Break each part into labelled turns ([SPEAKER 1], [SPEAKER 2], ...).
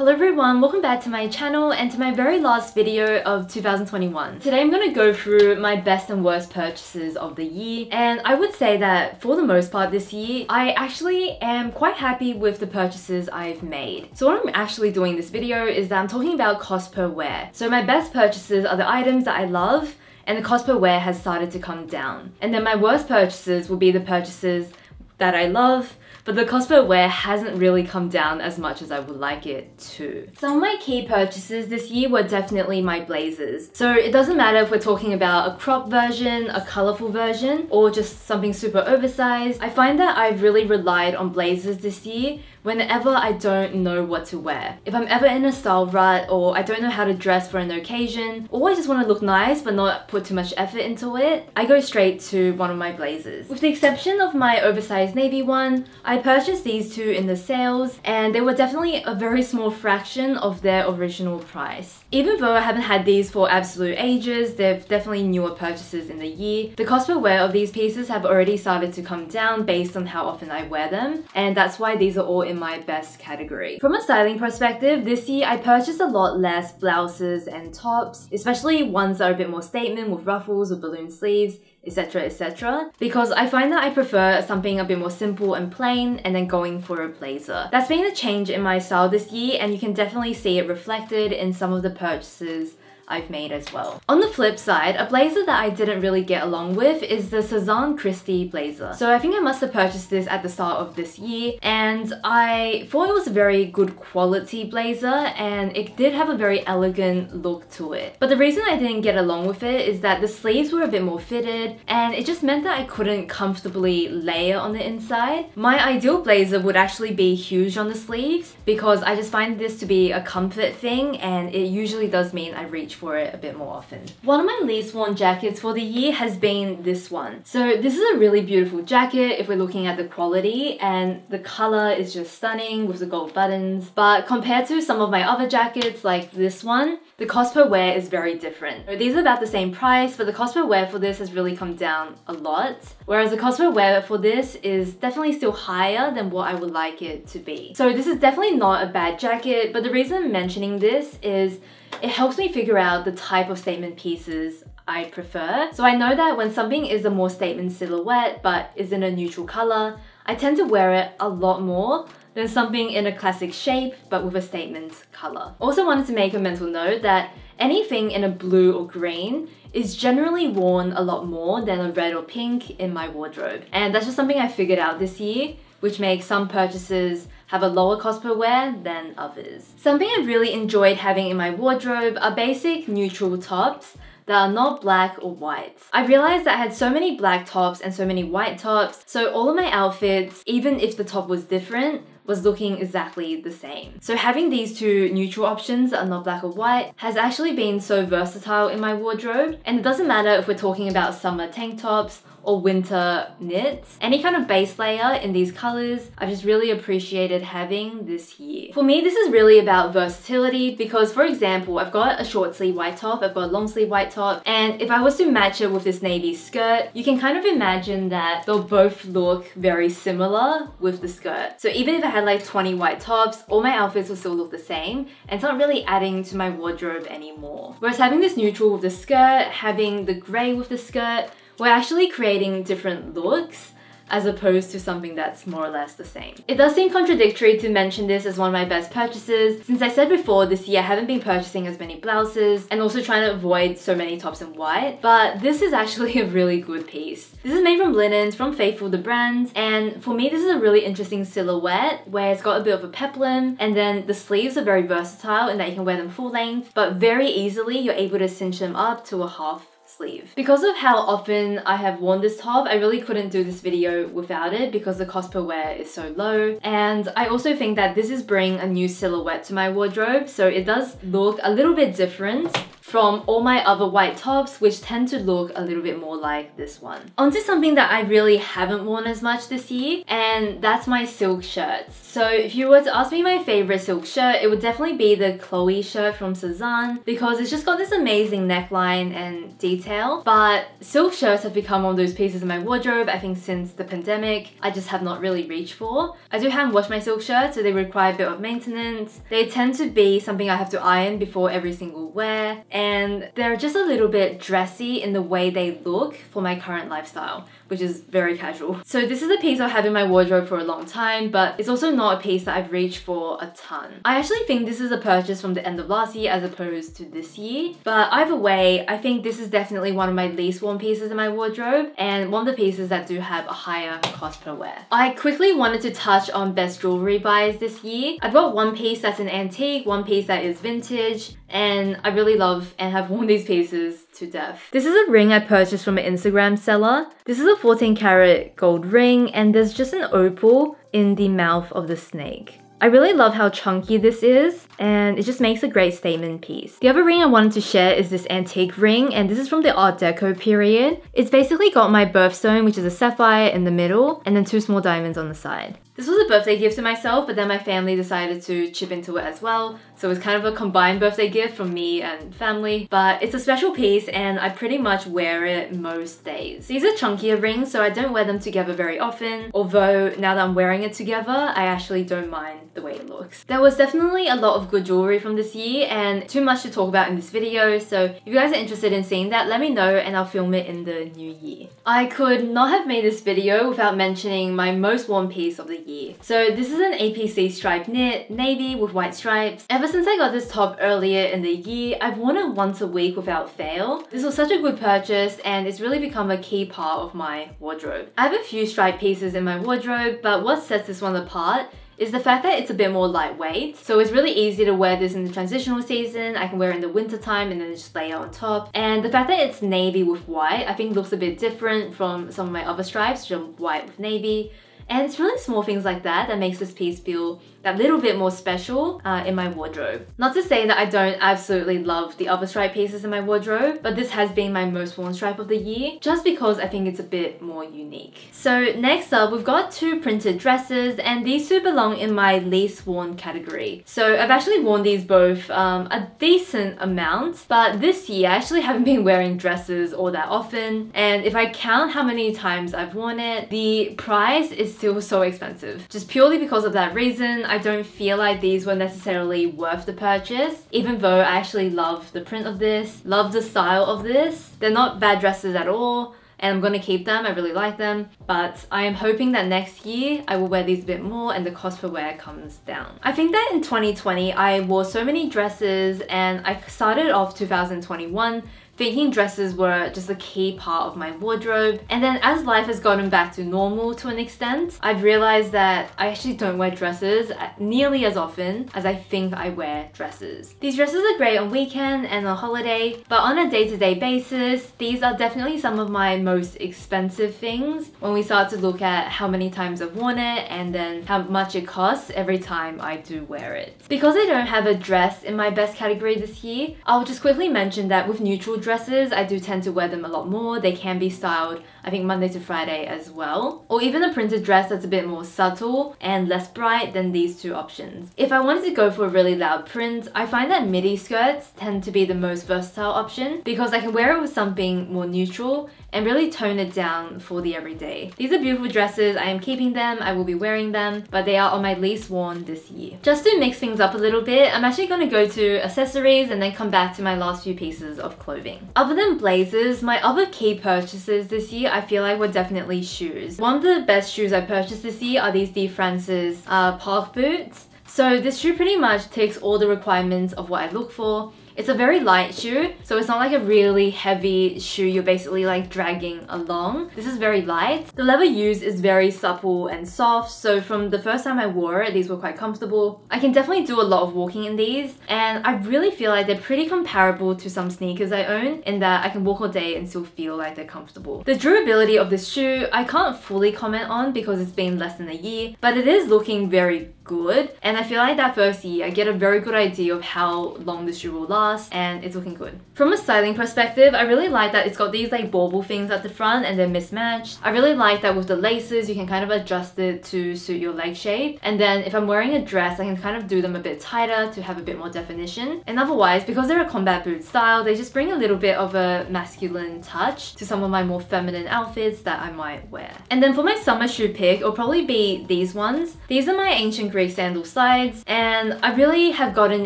[SPEAKER 1] Hello everyone, welcome back to my channel and to my very last video of 2021. Today I'm going to go through my best and worst purchases of the year, and I would say that for the most part this year, I actually am quite happy with the purchases I've made. So what I'm actually doing this video is that I'm talking about cost per wear. So my best purchases are the items that I love and the cost per wear has started to come down. And then my worst purchases will be the purchases that I love, but the cost per wear hasn't really come down as much as I would like it to. Some of my key purchases this year were definitely my blazers. So it doesn't matter if we're talking about a cropped version, a colourful version, or just something super oversized. I find that I've really relied on blazers this year whenever I don't know what to wear. If I'm ever in a style rut, or I don't know how to dress for an occasion, or I just want to look nice but not put too much effort into it, I go straight to one of my blazers. With the exception of my oversized navy one, I purchased these two in the sales and they were definitely a very small fraction of their original price. Even though I haven't had these for absolute ages, they're definitely newer purchases in the year. The cost per wear of these pieces have already started to come down based on how often I wear them, and that's why these are all in my best category. From a styling perspective, this year I purchased a lot less blouses and tops, especially ones that are a bit more statement with ruffles or balloon sleeves, etc, etc, because I find that I prefer something a bit more simple and plain and then going for a blazer. That's been a change in my style this year, and you can definitely see it reflected in some of the purchases I've made as well. On the flip side, a blazer that I didn't really get along with is the Suzanne Christie blazer. So I think I must have purchased this at the start of this year, and I thought it was a very good quality blazer and it did have a very elegant look to it. But the reason I didn't get along with it is that the sleeves were a bit more fitted and it just meant that I couldn't comfortably layer on the inside. My ideal blazer would actually be huge on the sleeves because I just find this to be a comfort thing, and it usually does mean I reach for it a bit more often. One of my least worn jackets for the year has been this one. So this is a really beautiful jacket if we're looking at the quality, and the color is just stunning with the gold buttons. But compared to some of my other jackets like this one, the cost per wear is very different. So these are about the same price, but the cost per wear for this has really come down a lot. Whereas the cost per wear for this is definitely still higher than what I would like it to be. So this is definitely not a bad jacket, but the reason I'm mentioning this is it helps me figure out the type of statement pieces I prefer. So I know that when something is a more statement silhouette but is in a neutral color, I tend to wear it a lot more than something in a classic shape but with a statement color. Also wanted to make a mental note that anything in a blue or green is generally worn a lot more than a red or pink in my wardrobe. And that's just something I figured out this year, which makes some purchases have a lower cost per wear than others. Something I've really enjoyed having in my wardrobe are basic neutral tops that are not black or white. I realized that I had so many black tops and so many white tops, so all of my outfits, even if the top was different, was looking exactly the same. So having these two neutral options that are not black or white has actually been so versatile in my wardrobe, and it doesn't matter if we're talking about summer tank tops or winter knits. Any kind of base layer in these colors, I've just really appreciated having this year. For me, this is really about versatility because, for example, I've got a short sleeve white top, I've got a long sleeve white top, and if I was to match it with this navy skirt, you can kind of imagine that they'll both look very similar with the skirt. So even if I had like 20 white tops, all my outfits will still look the same, and it's not really adding to my wardrobe anymore. Whereas having this neutral with the skirt, having the grey with the skirt, we're actually creating different looks as opposed to something that's more or less the same. It does seem contradictory to mention this as one of my best purchases, since I said before this year I haven't been purchasing as many blouses and also trying to avoid so many tops in white, but this is actually a really good piece. This is made from linen from Faithful the brand, and for me this is a really interesting silhouette where it's got a bit of a peplum, and then the sleeves are very versatile in that you can wear them full length, but very easily you're able to cinch them up to a half sleeve. Because of how often I have worn this top, I really couldn't do this video without it because the cost per wear is so low. And I also think that this is bringing a new silhouette to my wardrobe, so it does look a little bit different from all my other white tops, which tend to look a little bit more like this one. Onto something that I really haven't worn as much this year, and that's my silk shirts. So if you were to ask me my favorite silk shirt, it would definitely be the Chloe shirt from Suzanne because it's just got this amazing neckline and detail detail. But silk shirts have become one of those pieces in my wardrobe, I think since the pandemic, I just have not really reached for. I do hand wash my silk shirts, so they require a bit of maintenance. They tend to be something I have to iron before every single wear, and they're just a little bit dressy in the way they look for my current lifestyle, which is very casual. So this is a piece I've had in my wardrobe for a long time, but it's also not a piece that I've reached for a ton. I actually think this is a purchase from the end of last year as opposed to this year. But either way, I think this is definitely one of my least worn pieces in my wardrobe and one of the pieces that do have a higher cost per wear. I quickly wanted to touch on best jewellery buys this year. I bought one piece that's an antique, one piece that is vintage, and I really love and have worn these pieces to death. This is a ring I purchased from an Instagram seller. This is a 14 karat gold ring, and there's just an opal in the mouth of the snake. I really love how chunky this is, and it just makes a great statement piece. The other ring I wanted to share is this antique ring, and this is from the Art Deco period. It's basically got my birthstone, which is a sapphire in the middle, and then 2 small diamonds on the side. This was a birthday gift to myself, but then my family decided to chip into it as well. So it's kind of a combined birthday gift from me and family. But it's a special piece and I pretty much wear it most days. These are chunkier rings, so I don't wear them together very often. Although now that I'm wearing it together, I actually don't mind the way it looks. There was definitely a lot of good jewellery from this year and too much to talk about in this video. So if you guys are interested in seeing that, let me know and I'll film it in the new year. I could not have made this video without mentioning my most worn piece of the year. So this is an APC striped knit, navy with white stripes. Ever since I got this top earlier in the year, I've worn it once a week without fail. This was such a good purchase and it's really become a key part of my wardrobe. I have a few striped pieces in my wardrobe, but what sets this one apart is the fact that it's a bit more lightweight. So it's really easy to wear this in the transitional season. I can wear it in the winter time and then just lay it on top. And the fact that it's navy with white, I think looks a bit different from some of my other stripes, which are white with navy. And it's really small things like that that makes this piece feel that little bit more special in my wardrobe. Not to say that I don't absolutely love the other stripe pieces in my wardrobe, but this has been my most worn stripe of the year, just because I think it's a bit more unique. So next up, we've got 2 printed dresses, and these 2 belong in my least worn category. So I've actually worn these both a decent amount, but this year I actually haven't been wearing dresses all that often, and if I count how many times I've worn it, the price is still so expensive. Just purely because of that reason, I don't feel like these were necessarily worth the purchase, even though I actually love the print of this, love the style of this. They're not bad dresses at all, and I'm gonna keep them, I really like them. But I am hoping that next year I will wear these a bit more and the cost per wear comes down. I think that in 2020, I wore so many dresses and I started off 2021 thinking dresses were just a key part of my wardrobe. And then as life has gotten back to normal to an extent, I've realized that I actually don't wear dresses nearly as often as I think I wear dresses. These dresses are great on weekend and on holiday, but on a day-to-day basis, these are definitely some of my most expensive things when we start to look at how many times I've worn it and then how much it costs every time I do wear it. Because I don't have a dress in my best category this year, I'll just quickly mention that with neutral dresses, I do tend to wear them a lot more. They can be styled, I think, Monday to Friday as well. Or even a printed dress that's a bit more subtle and less bright than these 2 options. If I wanted to go for a really loud print, I find that midi skirts tend to be the most versatile option because I can wear it with something more neutral and really tone it down for the everyday. These are beautiful dresses, I am keeping them, I will be wearing them, but they are on my least worn this year. Just to mix things up a little bit, I'm actually going to go to accessories and then come back to my last few pieces of clothing. Other than blazers, my other key purchases this year I feel like were definitely shoes. One of the best shoes I purchased this year are these D. Francis park boots. So this shoe pretty much takes all the requirements of what I look for. It's a very light shoe, so it's not like a really heavy shoe you're basically like dragging along. This is very light. The leather used is very supple and soft, so from the first time I wore it, these were quite comfortable. I can definitely do a lot of walking in these, and I really feel like they're pretty comparable to some sneakers I own in that I can walk all day and still feel like they're comfortable. The durability of this shoe, I can't fully comment on because it's been less than a year, but it is looking very good, and I feel like that first year I get a very good idea of how long this shoe will last. last, and it's looking good. From a styling perspective, I really like that it's got these like bauble things at the front and they're mismatched. I really like that with the laces, you can kind of adjust it to suit your leg shape. And then if I'm wearing a dress, I can kind of do them a bit tighter to have a bit more definition. And otherwise, because they're a combat boot style, they just bring a little bit of a masculine touch to some of my more feminine outfits that I might wear. And then for my summer shoe pick, it'll probably be these ones. These are my ancient Greek sandal slides, and I really have gotten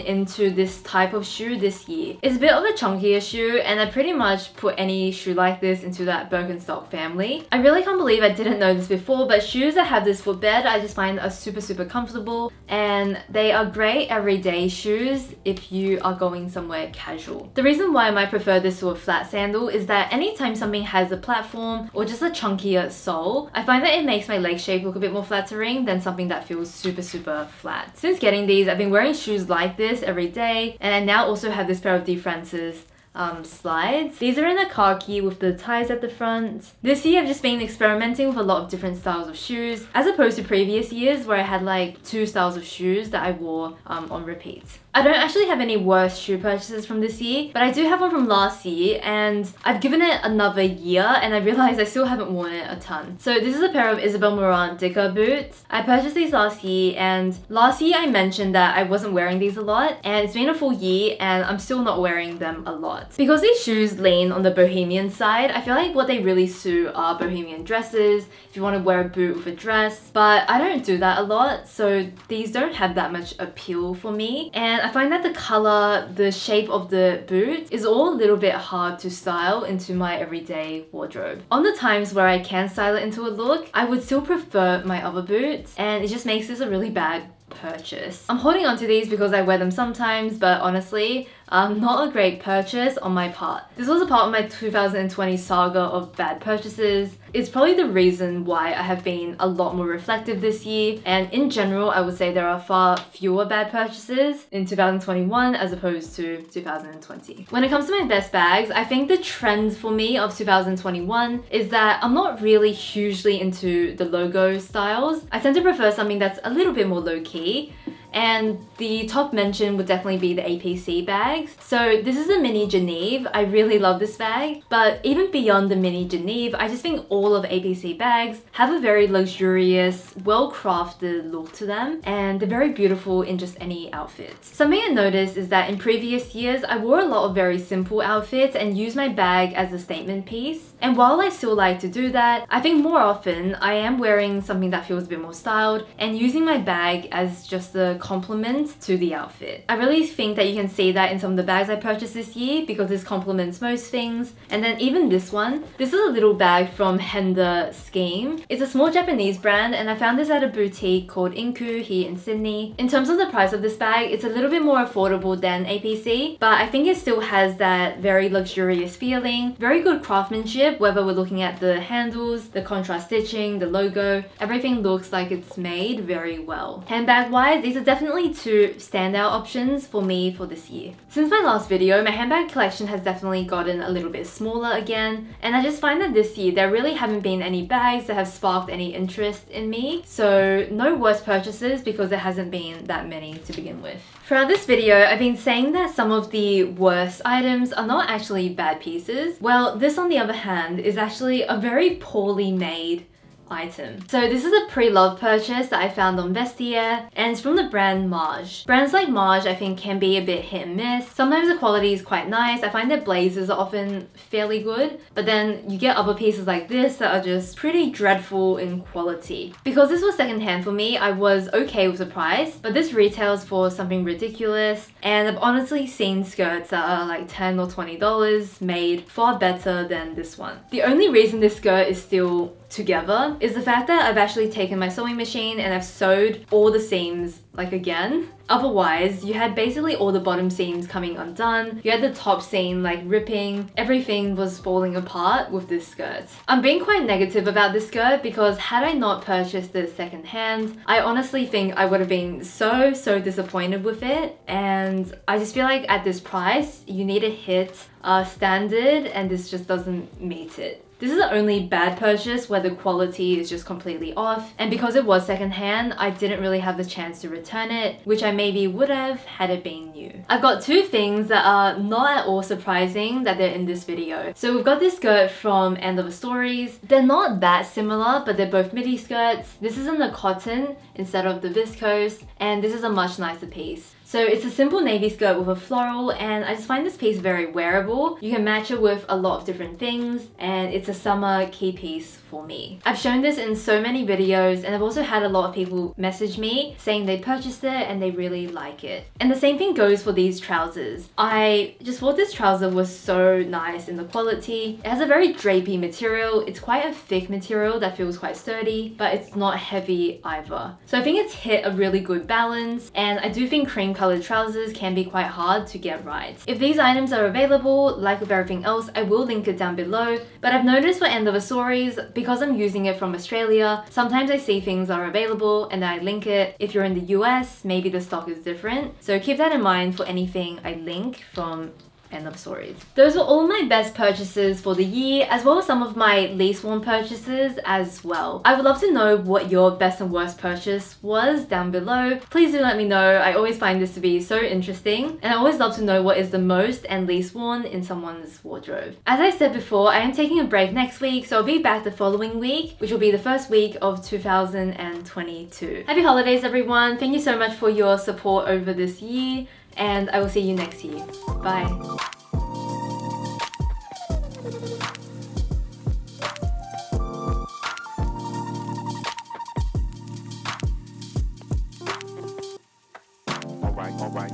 [SPEAKER 1] into this type of shoe this year. It's a bit of a chunkier shoe, and I pretty much put any shoe like this into that Birkenstock family. I really can't believe I didn't know this before, but shoes that have this footbed I just find are super comfortable, and they are great everyday shoes if you are going somewhere casual. The reason why I might prefer this to a flat sandal is that anytime something has a platform or just a chunkier sole, I find that it makes my leg shape look a bit more flattering than something that feels super flat. Since getting these, I've been wearing shoes like this every day, and I now also have this pair of De France's slides. These are in a khaki with the ties at the front. This year I've just been experimenting with a lot of different styles of shoes, as opposed to previous years where I had like 2 styles of shoes that I wore on repeat. I don't actually have any worse shoe purchases from this year, but I do have one from last year, and I've given it another year and I realized I still haven't worn it a ton. So this is a pair of Isabel Marant Dicker boots. I purchased these last year, and last year I mentioned that I wasn't wearing these a lot, and it's been a full year and I'm still not wearing them a lot. Because these shoes lean on the bohemian side, I feel like what they really suit are bohemian dresses, if you want to wear a boot with a dress, but I don't do that a lot, so these don't have that much appeal for me. And I find that the color, the shape of the boot is all a little bit hard to style into my everyday wardrobe. On the times where I can style it into a look, I would still prefer my other boots, and it just makes this a really bad purchase. I'm holding on to these because I wear them sometimes, but honestly, not a great purchase on my part. This was a part of my 2020 saga of bad purchases. It's probably the reason why I have been a lot more reflective this year, and in general I would say there are far fewer bad purchases in 2021 as opposed to 2020. When it comes to my best bags, I think the trend for me of 2021 is that I'm not really hugely into the logo styles. I tend to prefer something that's a little bit more low-key. And the top mention would definitely be the APC bags. So this is a mini Geneve. I really love this bag, but even beyond the mini Geneve, I just think all of APC bags have a very luxurious, well-crafted look to them, and they're very beautiful in just any outfit. Something I noticed is that in previous years, I wore a lot of very simple outfits and used my bag as a statement piece. And while I still like to do that, I think more often I am wearing something that feels a bit more styled and using my bag as just a complement to the outfit. I really think that you can see that in some of the bags I purchased this year because this complements most things. And then even this one, this is a little bag from Hender Scheme. It's a small Japanese brand, and I found this at a boutique called Inku here in Sydney. In terms of the price of this bag, it's a little bit more affordable than APC, but I think it still has that very luxurious feeling, very good craftsmanship, whether we're looking at the handles, the contrast stitching, the logo, everything looks like it's made very well. Handbag wise, these are definitely 2 standout options for me for this year. Since my last video, my handbag collection has definitely gotten a little bit smaller again, and I just find that this year there really haven't been any bags that have sparked any interest in me. So no worse purchases because there hasn't been that many to begin with. Throughout this video, I've been saying that some of the worst items are not actually bad pieces. Well, this on the other hand is actually a very poorly made item. So this is a pre-loved purchase that I found on Vestiaire, and it's from the brand Marge. Brands like Marge I think can be a bit hit and miss. Sometimes the quality is quite nice. I find that blazers are often fairly good, but then you get other pieces like this that are just pretty dreadful in quality. Because this was secondhand for me, I was okay with the price, but this retails for something ridiculous, and I've honestly seen skirts that are like $10 or $20 made far better than this one. The only reason this skirt is still together is the fact that I've actually taken my sewing machine and I've sewed all the seams like again. Otherwise, you had basically all the bottom seams coming undone, you had the top seam like ripping, everything was falling apart with this skirt. I'm being quite negative about this skirt because had I not purchased it secondhand, I honestly think I would have been so disappointed with it, and I just feel like at this price, you need to hit standard and this just doesn't meet it. This is the only bad purchase where the quality is just completely off, and because it was secondhand, I didn't really have the chance to return it, which I maybe would have had it been new. I've got two things that are not at all surprising that they're in this video. So we've got this skirt from End of Stories. They're not that similar, but they're both midi skirts. This is in the cotton instead of the viscose, and this is a much nicer piece. So it's a simple navy skirt with a floral, and I just find this piece very wearable. You can match it with a lot of different things, and it's a summer key piece for me. I've shown this in so many videos, and I've also had a lot of people message me saying they purchased it and they really like it. And the same thing goes for these trousers. I just thought this trouser was so nice in the quality. It has a very drapey material. It's quite a thick material that feels quite sturdy, but it's not heavy either. So I think it's hit a really good balance, and I do think cream colored trousers can be quite hard to get right. If these items are available, like with everything else, I will link it down below, but I've noticed for End of Stories, because I'm using it from Australia, sometimes I see things are available and then I link it. If you're in the US, maybe the stock is different. So keep that in mind for anything I link from End of Stories. Those were all my best purchases for the year, as well as some of my least worn purchases as well. I would love to know what your best and worst purchase was down below. Please do let me know. I always find this to be so interesting, and I always love to know what is the most and least worn in someone's wardrobe. As I said before, I am taking a break next week, so I'll be back the following week, which will be the first week of 2022. Happy holidays, everyone. Thank you so much for your support over this year, and I will see you next year. Bye.
[SPEAKER 2] All right.